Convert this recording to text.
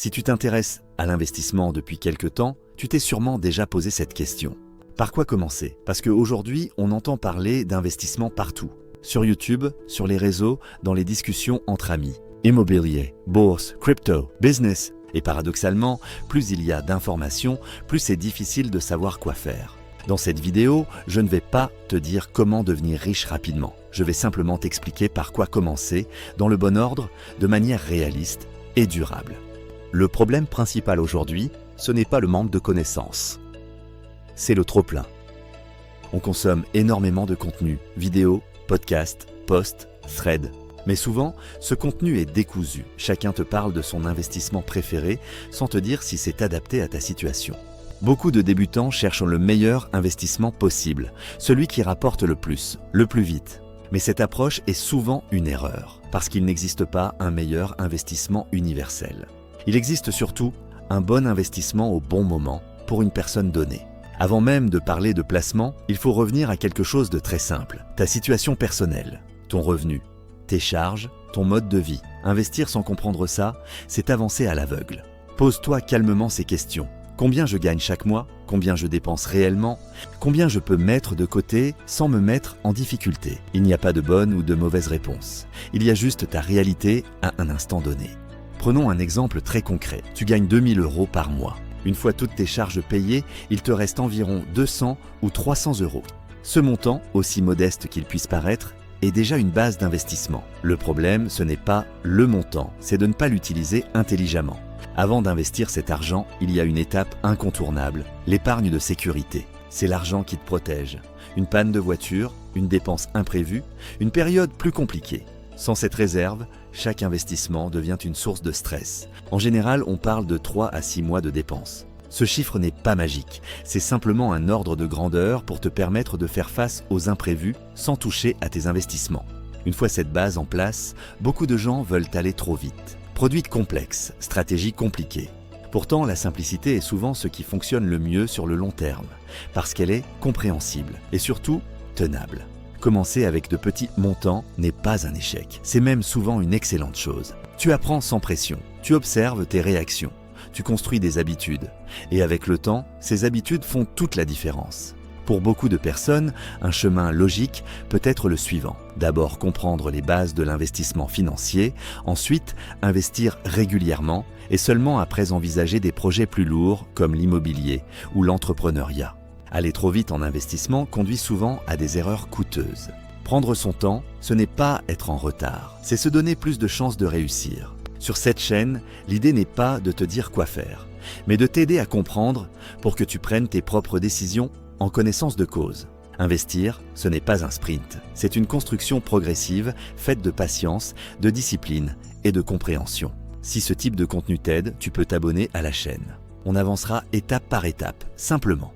Si tu t'intéresses à l'investissement depuis quelque temps, tu t'es sûrement déjà posé cette question. Par quoi commencer? Parce qu'aujourd'hui, on entend parler d'investissement partout. Sur YouTube, sur les réseaux, dans les discussions entre amis. Immobilier, bourse, crypto, business. Et paradoxalement, plus il y a d'informations, plus c'est difficile de savoir quoi faire. Dans cette vidéo, je ne vais pas te dire comment devenir riche rapidement. Je vais simplement t'expliquer par quoi commencer, dans le bon ordre, de manière réaliste et durable. Le problème principal aujourd'hui, ce n'est pas le manque de connaissances. C'est le trop-plein. On consomme énormément de contenu, vidéos, podcasts, posts, threads. Mais souvent, ce contenu est décousu. Chacun te parle de son investissement préféré sans te dire si c'est adapté à ta situation. Beaucoup de débutants cherchent le meilleur investissement possible, celui qui rapporte le plus vite. Mais cette approche est souvent une erreur, parce qu'il n'existe pas un meilleur investissement universel. Il existe surtout un bon investissement au bon moment pour une personne donnée. Avant même de parler de placement, il faut revenir à quelque chose de très simple. Ta situation personnelle, ton revenu, tes charges, ton mode de vie. Investir sans comprendre ça, c'est avancer à l'aveugle. Pose-toi calmement ces questions. Combien je gagne chaque mois? Combien je dépense réellement? Combien je peux mettre de côté sans me mettre en difficulté? Il n'y a pas de bonne ou de mauvaise réponse. Il y a juste ta réalité à un instant donné. Prenons un exemple très concret. Tu gagnes 2000 € par mois. Une fois toutes tes charges payées, il te reste environ 200 ou 300 €. Ce montant, aussi modeste qu'il puisse paraître, est déjà une base d'investissement. Le problème, ce n'est pas le montant, c'est de ne pas l'utiliser intelligemment. Avant d'investir cet argent, il y a une étape incontournable, l'épargne de sécurité. C'est l'argent qui te protège. Une panne de voiture, une dépense imprévue, une période plus compliquée. Sans cette réserve, chaque investissement devient une source de stress. En général, on parle de 3 à 6 mois de dépenses. Ce chiffre n'est pas magique, c'est simplement un ordre de grandeur pour te permettre de faire face aux imprévus sans toucher à tes investissements. Une fois cette base en place, beaucoup de gens veulent aller trop vite. Produits complexes, stratégies compliquées. Pourtant, la simplicité est souvent ce qui fonctionne le mieux sur le long terme, parce qu'elle est compréhensible et surtout tenable. Commencer avec de petits montants n'est pas un échec, c'est même souvent une excellente chose. Tu apprends sans pression, tu observes tes réactions, tu construis des habitudes. Et avec le temps, ces habitudes font toute la différence. Pour beaucoup de personnes, un chemin logique peut être le suivant. D'abord comprendre les bases de l'investissement financier, ensuite investir régulièrement et seulement après envisager des projets plus lourds comme l'immobilier ou l'entrepreneuriat. Aller trop vite en investissement conduit souvent à des erreurs coûteuses. Prendre son temps, ce n'est pas être en retard, c'est se donner plus de chances de réussir. Sur cette chaîne, l'idée n'est pas de te dire quoi faire, mais de t'aider à comprendre pour que tu prennes tes propres décisions en connaissance de cause. Investir, ce n'est pas un sprint, c'est une construction progressive faite de patience, de discipline et de compréhension. Si ce type de contenu t'aide, tu peux t'abonner à la chaîne. On avancera étape par étape, simplement.